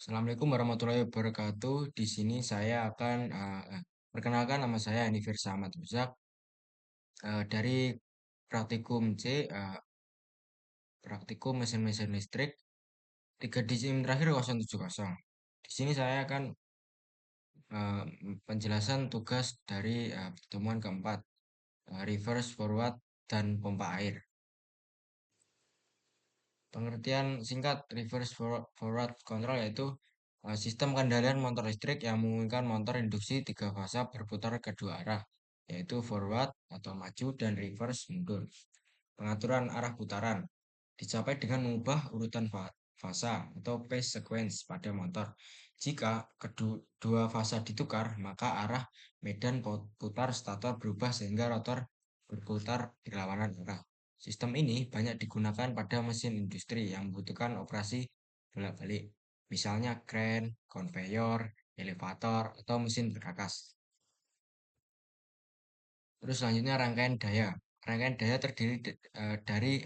Assalamualaikum warahmatullahi wabarakatuh. Di sini saya akan perkenalkan, nama saya Hanifir Ahmad Ruzak, dari praktikum C, praktikum mesin-mesin listrik 3 disim terakhir 070. Di sini saya akan eh, penjelasan tugas dari pertemuan keempat, reverse, forward, dan pompa air. Pengertian singkat reverse forward control yaitu sistem kendalian motor listrik yang memungkinkan motor induksi tiga fasa berputar kedua arah, yaitu forward atau maju dan reverse mundur. Pengaturan arah putaran dicapai dengan mengubah urutan fasa atau phase sequence pada motor. Jika kedua fasa ditukar, maka arah medan putar stator berubah sehingga rotor berputar berlawanan arah. Sistem ini banyak digunakan pada mesin industri yang membutuhkan operasi bolak-balik, misalnya kren, konveyor, elevator, atau mesin berkakas. Terus selanjutnya rangkaian daya. Rangkaian daya terdiri dari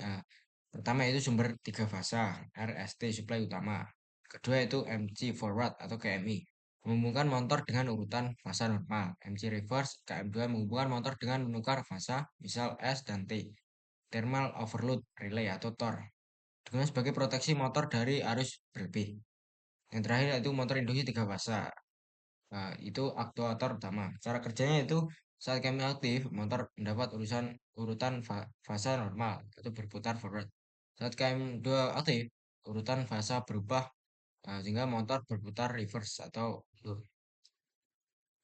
pertama itu sumber tiga fasa, RST supply utama. Kedua itu MC forward atau KMI, menghubungkan motor dengan urutan fasa normal. MC reverse, KM2 menghubungkan motor dengan menukar fasa, misal S dan T. Thermal overload relay atau TOR, digunakan sebagai proteksi motor dari arus berlebih. Yang terakhir yaitu motor induksi tiga fasa. Nah, itu aktuator utama. Cara kerjanya itu saat kami aktif, motor mendapat urutan fasa normal, itu berputar forward. Saat KM2 aktif, urutan fasa berubah sehingga motor berputar reverse atau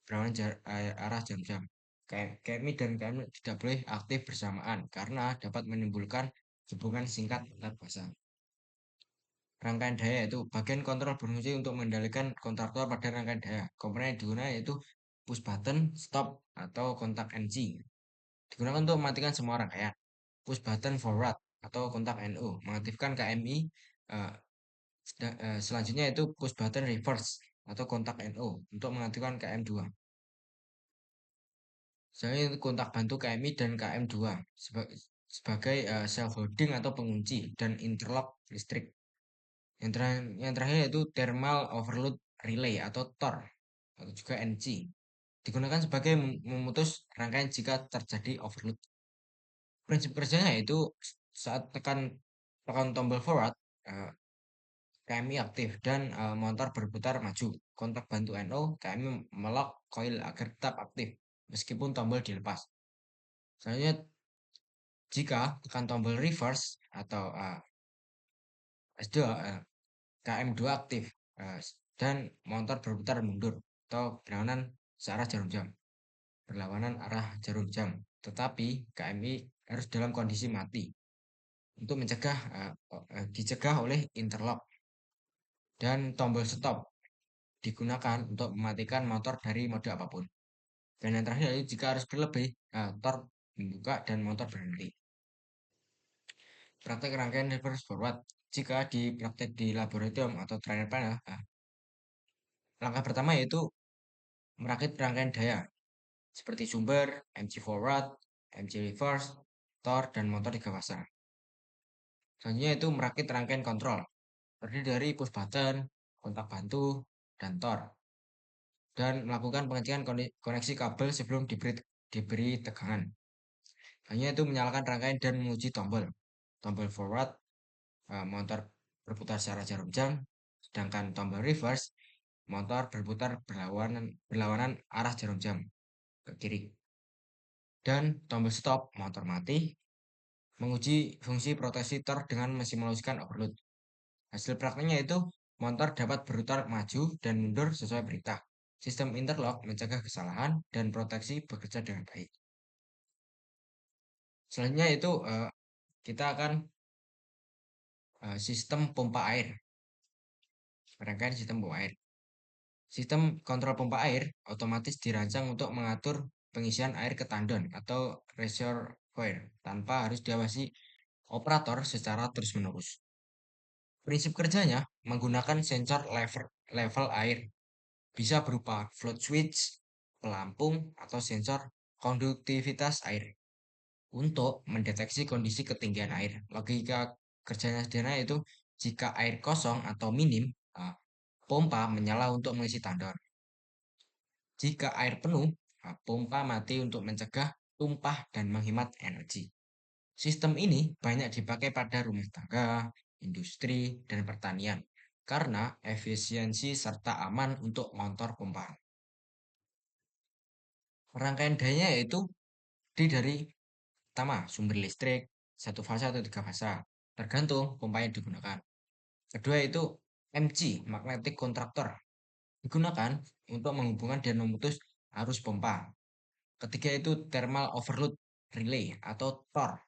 berlawanan arah jam-jam. KMI dan KM tidak boleh aktif bersamaan karena dapat menimbulkan hubungan singkat antar fasa. Rangkaian daya itu bagian kontrol berfungsi untuk mengendalikan kontraktor pada rangkaian daya. Komponen yang digunakan yaitu push button, stop, atau kontak NC. Digunakan untuk mematikan semua rangkaian. Push button forward atau kontak NO mengaktifkan KMI. eh, Selanjutnya itu push button reverse atau kontak NO untuk mengaktifkan KM2. Saya kontak bantu KMI dan KM2 sebagai self holding atau pengunci dan interlock listrik. Yang terakhir yaitu thermal overload relay atau TOR atau juga NC. Digunakan sebagai memutus rangkaian jika terjadi overload. Prinsip kerjanya yaitu saat tekan tombol forward, eh, KMI aktif dan motor berputar maju. Kontak bantu NO, KMI melock coil agar tetap aktif meskipun tombol dilepas. Selanjutnya, jika tekan tombol reverse atau S2, KM2 aktif dan motor berputar mundur atau berlawanan arah jarum jam. Tetapi KMI harus dalam kondisi mati untuk dicegah oleh interlock, dan tombol stop digunakan untuk mematikan motor dari mode apapun. Dan yang terakhir jika harus berlebih, motor membuka dan motor berhenti. Praktek rangkaian reverse forward. Jika di praktek di laboratorium atau trainer panel, langkah pertama yaitu merakit rangkaian daya seperti sumber, MC forward, MC reverse, TOR, dan motor tiga fasa. Selanjutnya itu merakit rangkaian kontrol, terdiri dari push button, kontak bantu, dan TOR. Dan melakukan pengecekan koneksi kabel sebelum diberi tegangan. Hanya itu menyalakan rangkaian dan menguji tombol. Tombol forward, motor berputar secara jarum jam, sedangkan tombol reverse, motor berputar berlawanan arah jarum jam ke kiri. Dan tombol stop, motor mati, menguji fungsi proteksi TOR dengan mesimulasikan overload. Hasil prakteknya itu motor dapat berputar maju dan mundur sesuai perintah. Sistem interlock mencegah kesalahan dan proteksi bekerja dengan baik. Selanjutnya itu kita akan sistem pompa air. Rangkaian sistem pompa air. Sistem kontrol pompa air otomatis dirancang untuk mengatur pengisian air ke tandon atau reservoir tanpa harus diawasi operator secara terus-menerus. Prinsip kerjanya menggunakan sensor level air, bisa berupa float switch, pelampung, atau sensor konduktivitas air untuk mendeteksi kondisi ketinggian air. Logika kerjanya sederhana itu jika air kosong atau minim, pompa menyala untuk mengisi tandon. Jika air penuh, pompa mati untuk mencegah tumpah dan menghemat energi. Sistem ini banyak dipakai pada rumah tangga, industri, dan pertanian karena efisiensi serta aman untuk motor pompa. Rangkaian dayanya yaitu terdiri dari pertama sumber listrik, satu fasa atau tiga fasa, tergantung pompa yang digunakan. Kedua itu MC, magnetic kontraktor, digunakan untuk menghubungkan dan memutus arus pompa. Ketiga itu thermal overload relay atau TOR,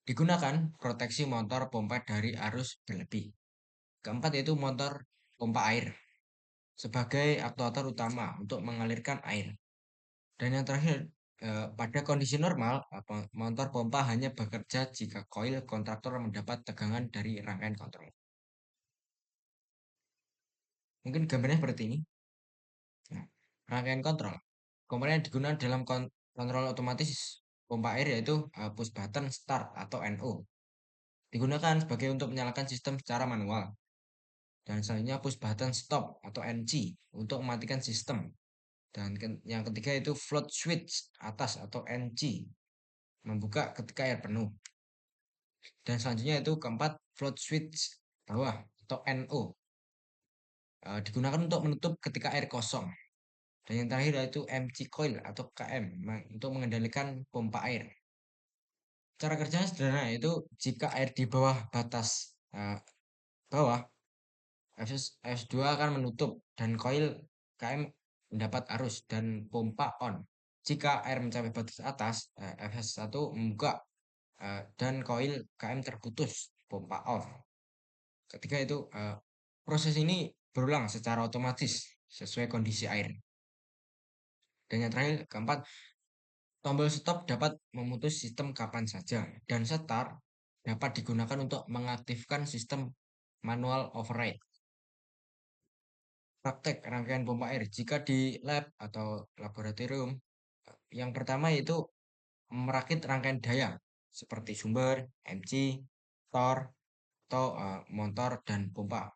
digunakan proteksi motor pompa dari arus berlebih. Keempat yaitu motor pompa air sebagai aktuator utama untuk mengalirkan air. Dan yang terakhir, pada kondisi normal, motor pompa hanya bekerja jika koil kontraktor mendapat tegangan dari rangkaian kontrol. Mungkin gambarnya seperti ini. Nah, rangkaian kontrol. Komponen yang digunakan dalam kontrol otomatis pompa air yaitu push button start atau NO. Digunakan sebagai untuk menyalakan sistem secara manual. Dan selanjutnya push button stop atau NC untuk mematikan sistem. Dan yang ketiga itu float switch atas atau NC, membuka ketika air penuh. Dan selanjutnya itu keempat float switch bawah atau NO, digunakan untuk menutup ketika air kosong. Dan yang terakhir yaitu MC coil atau KM untuk mengendalikan pompa air. Cara kerjanya sederhana yaitu jika air di bawah batas bawah, Fs2 akan menutup dan koil KM mendapat arus dan pompa on. Jika air mencapai batas atas, Fs1 membuka dan koil KM terputus, pompa off. Ketika itu proses ini berulang secara otomatis sesuai kondisi air. Dan yang terakhir, keempat, tombol stop dapat memutus sistem kapan saja dan start dapat digunakan untuk mengaktifkan sistem manual override. Praktek rangkaian pompa air jika di lab atau laboratorium, yang pertama yaitu merakit rangkaian daya seperti sumber, MC, tor, atau motor dan pompa.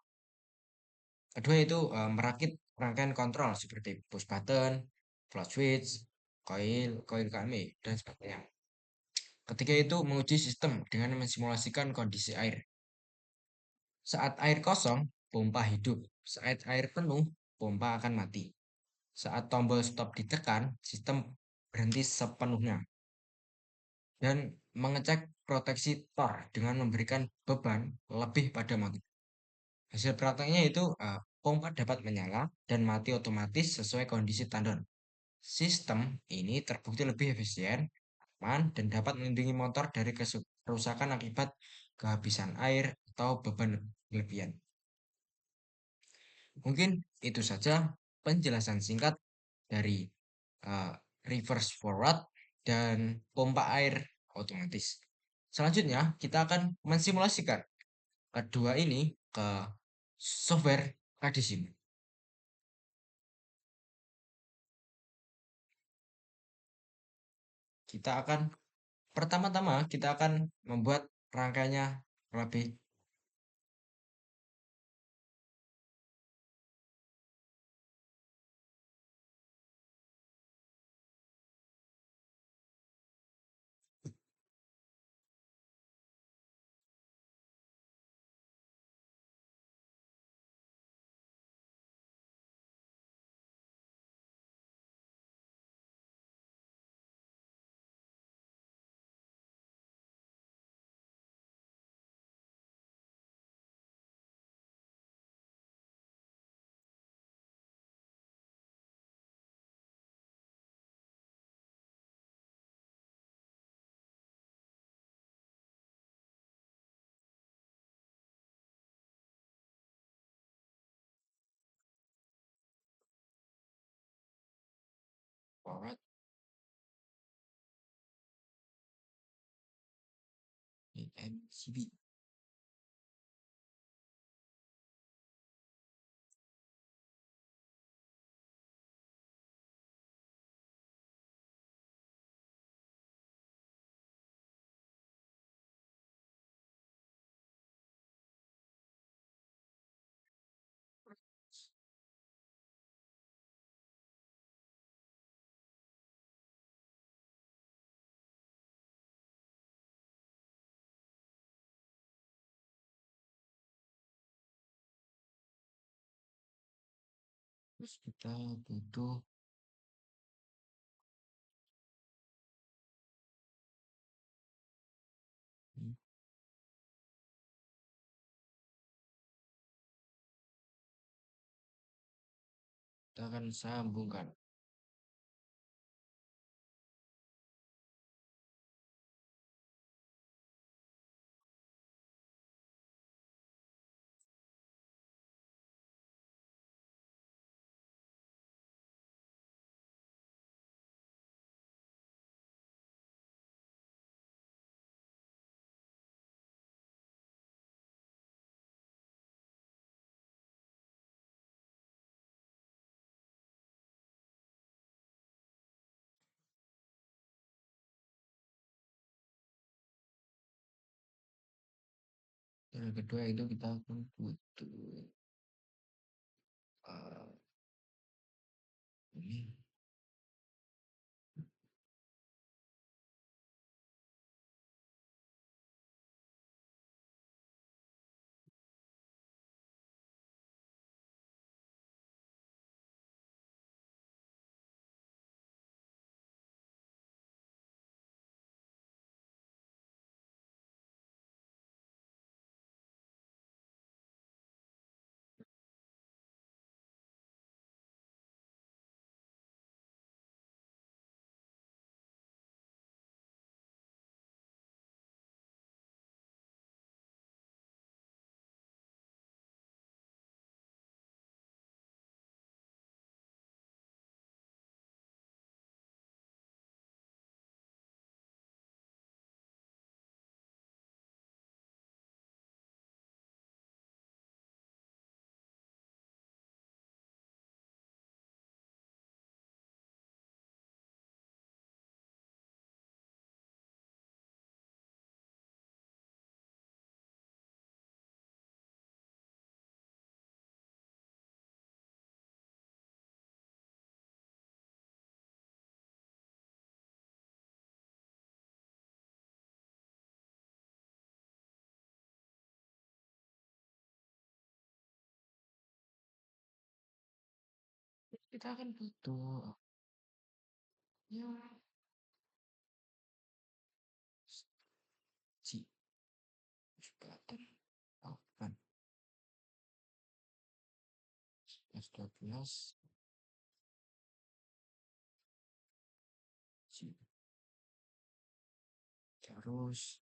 Kedua itu merakit rangkaian kontrol seperti push button, float switch, koil KMI, dan sebagainya. Ketiga itu menguji sistem dengan mensimulasikan kondisi air. Saat air kosong, pompa hidup. Saat air penuh, pompa akan mati. Saat tombol stop ditekan, sistem berhenti sepenuhnya. Dan mengecek proteksi tor dengan memberikan beban lebih pada motor. Hasil prakteknya itu pompa dapat menyala dan mati otomatis sesuai kondisi tandon. Sistem ini terbukti lebih efisien, aman, dan dapat melindungi motor dari kerusakan akibat kehabisan air atau beban berlebihan. Mungkin itu saja penjelasan singkat dari uh, reverse forward dan pompa air otomatis. Selanjutnya, kita akan mensimulasikan kedua ini ke software Kadisym. Kita akan pertama-tama kita akan membuat rangkaiannya lebih. Forward MCB. Terus kita butuh hmm, kita akan sambungkan. Dan yang kedua itu kita akan butuh eh, ini kita akan butuh ya C button open S12 C terus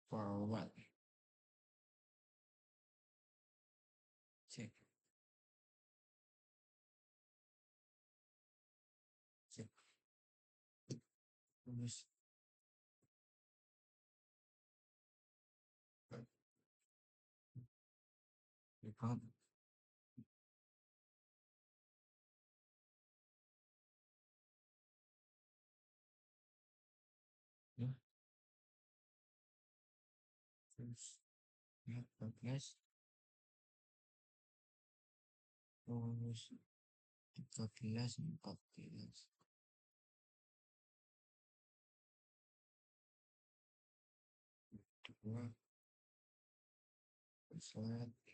forward C C terus rebound ya terus ya 14 terus 14 dua slide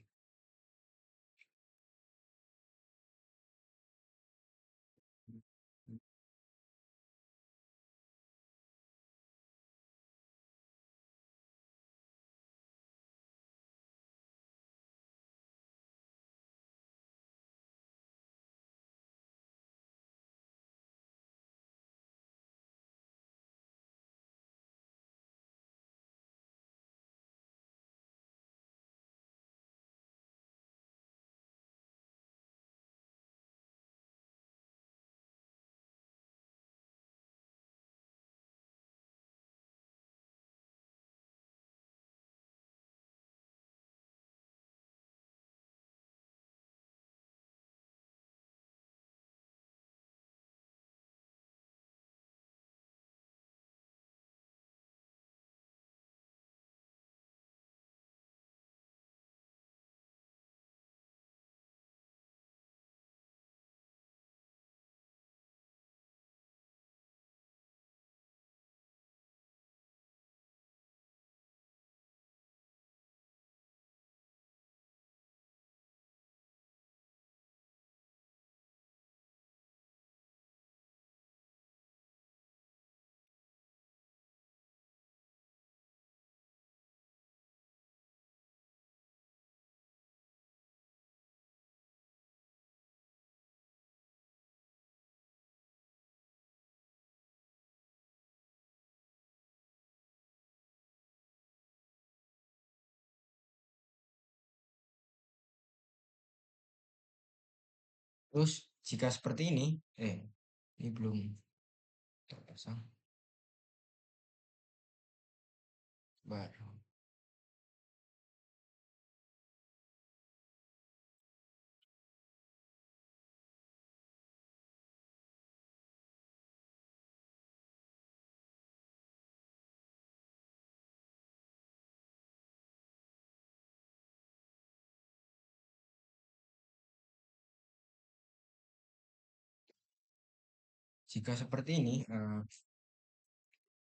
Terus jika seperti ini belum terpasang. Baru. Jika seperti ini,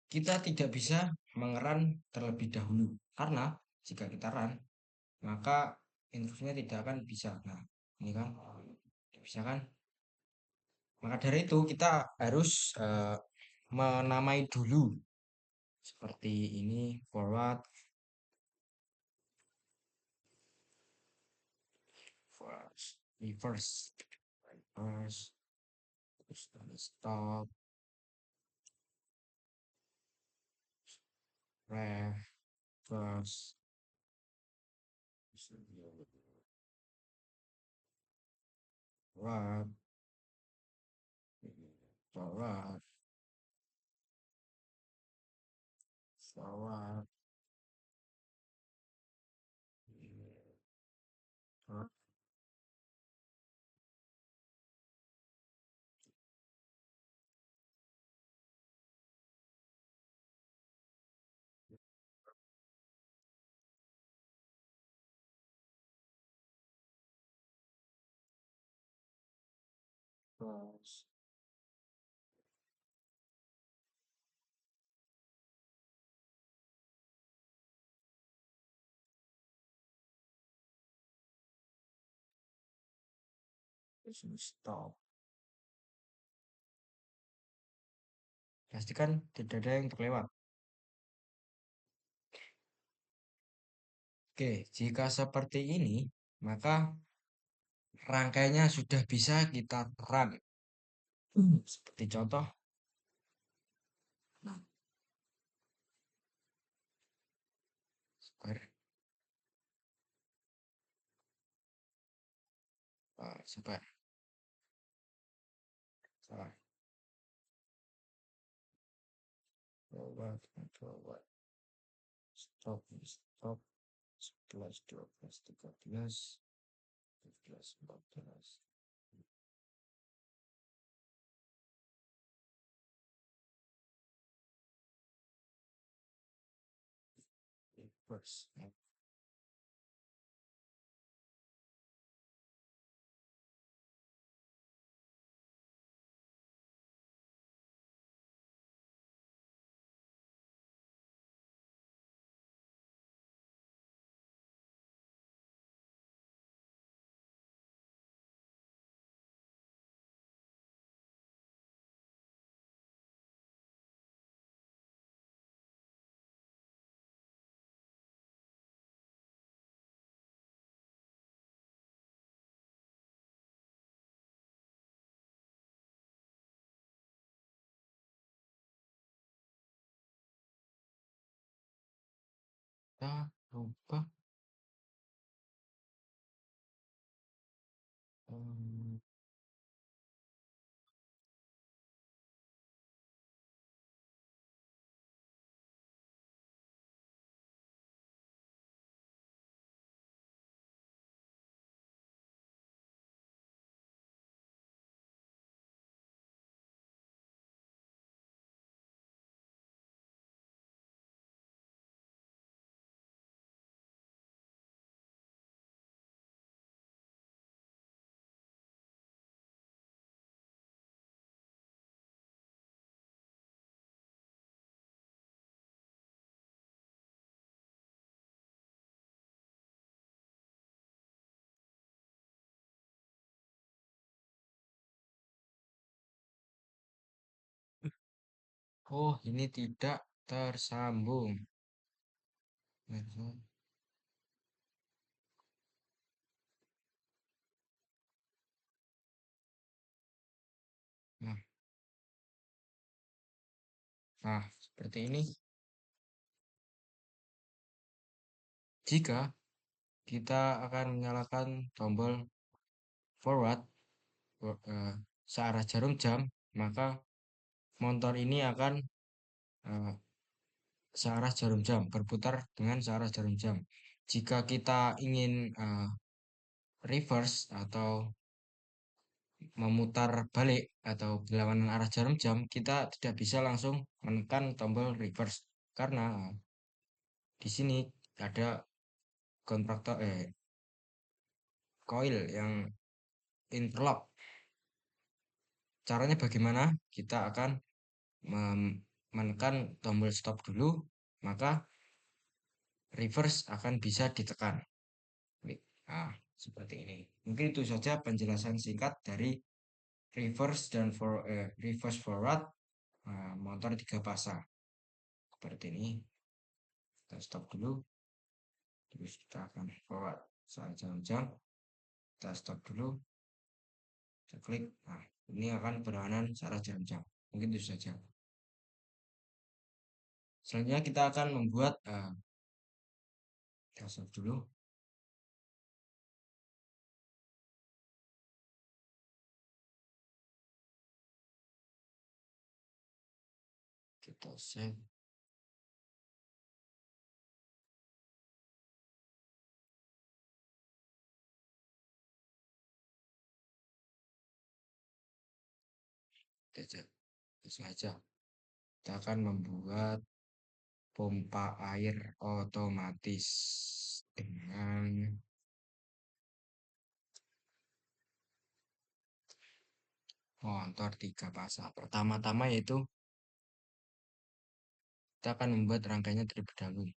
kita tidak bisa mengeran terlebih dahulu karena jika kita run maka instruksinya tidak akan bisa. Nah, ini kan tidak bisa kan? Maka dari itu kita harus menamai dulu seperti ini forward, first, reverse, reverse, terus stop, ref, first, forward, forward, forward, first, terus stop. Pastikan tidak ada yang terlewat. Oke, jika seperti ini, maka rangkainya sudah bisa kita run. Seperti contoh, nah, square, square, salah, forward, forward, stop, stop, 11, 12, 13, 14, 14, reverse. Kita rubah em, oh, ini tidak tersambung. Nah, nah, seperti ini. Jika kita akan menyalakan tombol forward, searah jarum jam, maka motor ini akan eh, searah jarum jam, berputar dengan searah jarum jam. Jika kita ingin reverse atau memutar balik atau berlawanan arah jarum jam, kita tidak bisa langsung menekan tombol reverse karena di sini ada kontraktor coil yang interlock. Caranya bagaimana? Kita akan menekan tombol stop dulu, maka reverse akan bisa ditekan. Nah, seperti ini. Mungkin itu saja penjelasan singkat dari reverse forward motor 3 pasang. Seperti ini. Kita stop dulu. Terus kita akan forward saat jam-jam. Kita stop dulu. Kita klik. Nah, ini akan berlawanan searah jam-jam. Mungkin itu saja. Selanjutnya kita akan membuat kita stop dulu. Kita save. Langsung aja. Kita akan membuat pompa air otomatis dengan motor 3 pasang. Pertama-tama yaitu kita akan membuat rangkaiannya terlebih dahulu.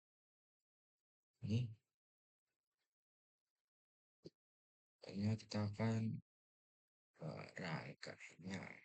Ini kita akan rangkainya.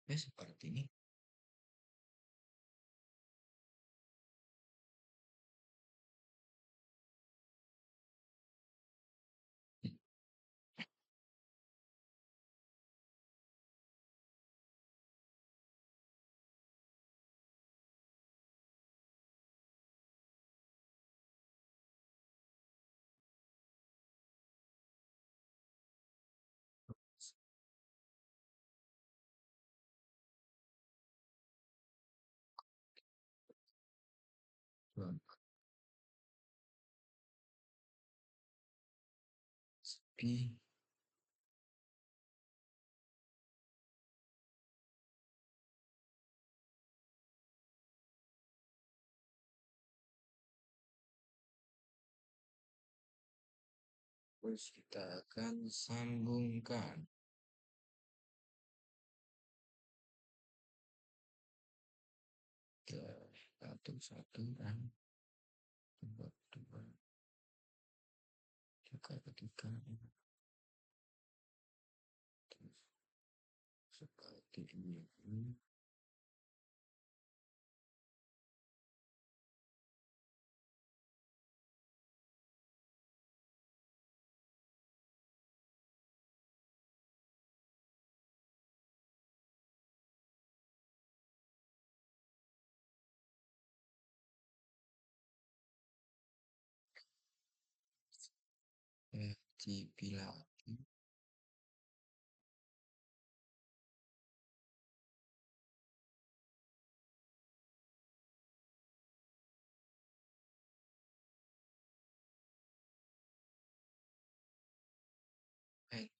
Ya, seperti ini. Sepi. Terus kita akan sambungkan. Ke satu dan dua juga ketiga. Terus seperti ini. Cipila.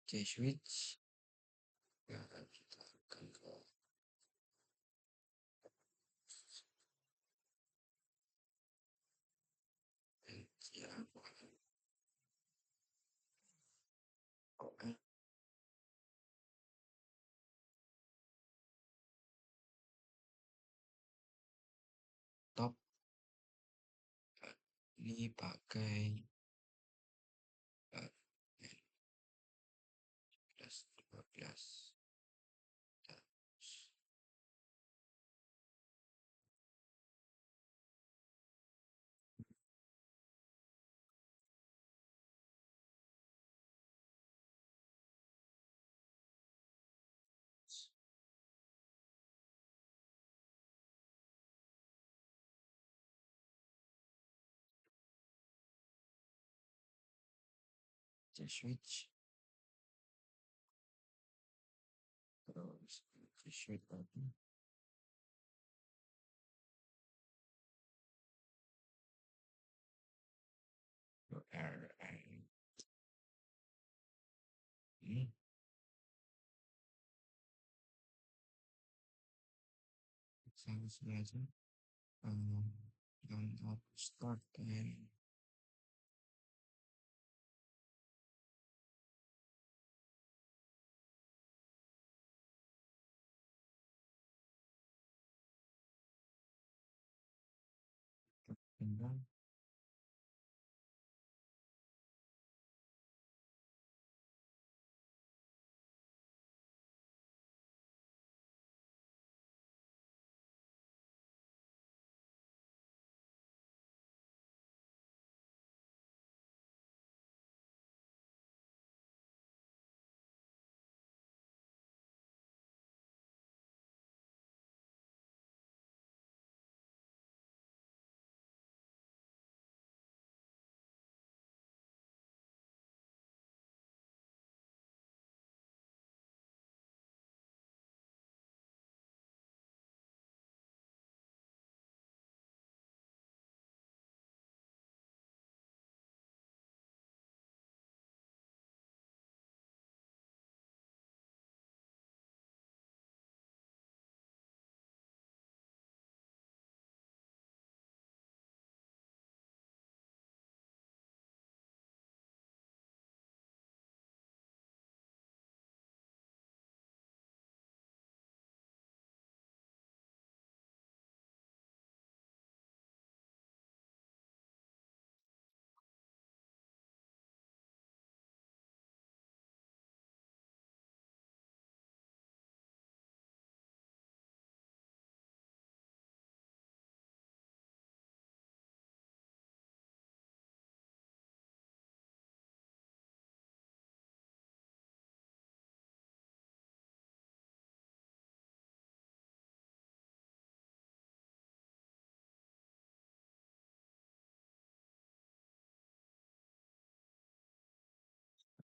Switch. Ya, kita akan ke ya, top ini pakai 11, 12. Switch terus switch lagi RN ini sama saja yang start and tinggal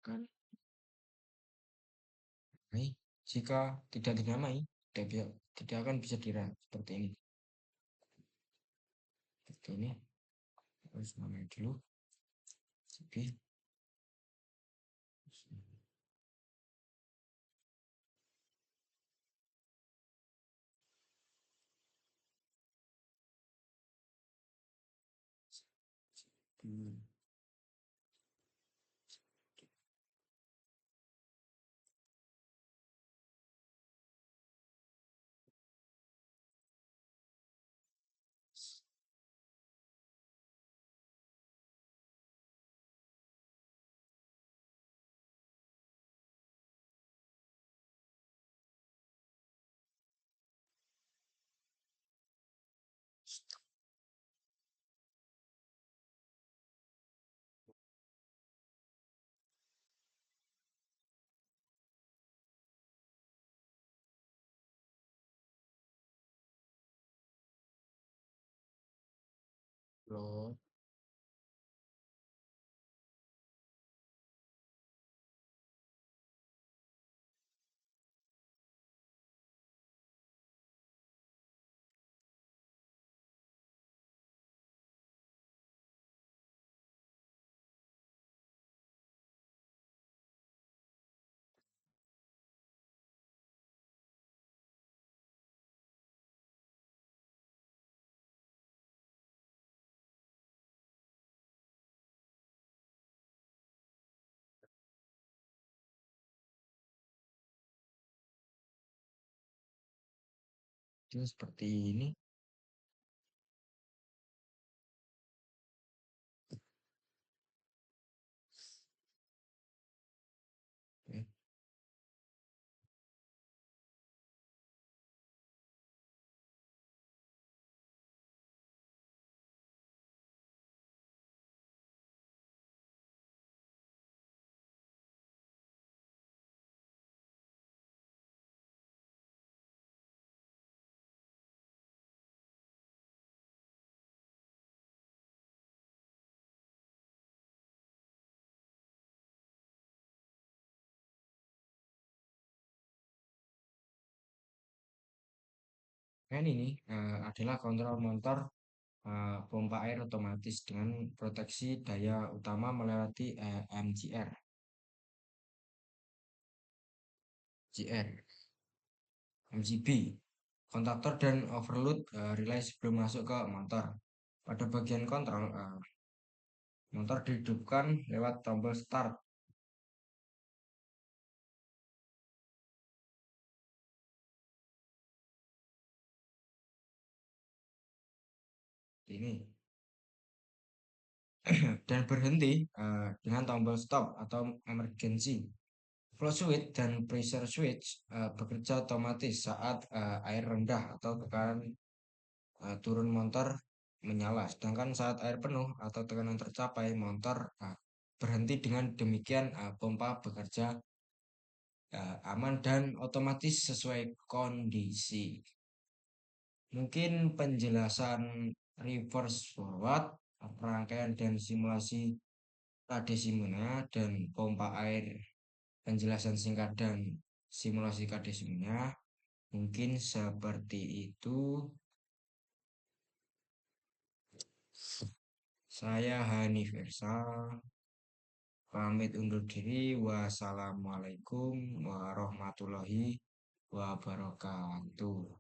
kan baik jika tidak dinamai tidak akan bisa direm seperti ini harus namai dulu oke load itu seperti ini Kan ini adalah kontrol motor pompa air otomatis dengan proteksi daya utama melewati MGR, GR, MGB, kontaktor dan overload relay sebelum masuk ke motor. Pada bagian kontrol, motor dihidupkan lewat tombol start. Ini dan berhenti dengan tombol stop atau emergency. Flow switch dan pressure switch bekerja otomatis saat air rendah atau tekanan turun motor menyala. Sedangkan saat air penuh atau tekanan tercapai, motor berhenti. Dengan demikian, pompa bekerja aman dan otomatis sesuai kondisi. Mungkin penjelasan reverse forward, rangkaian dan simulasi kadesimennya dan pompa air, penjelasan singkat dan simulasi kadesimennya mungkin seperti itu. Saya Hani Versal pamit undur diri. Wassalamualaikum warahmatullahi wabarakatuh.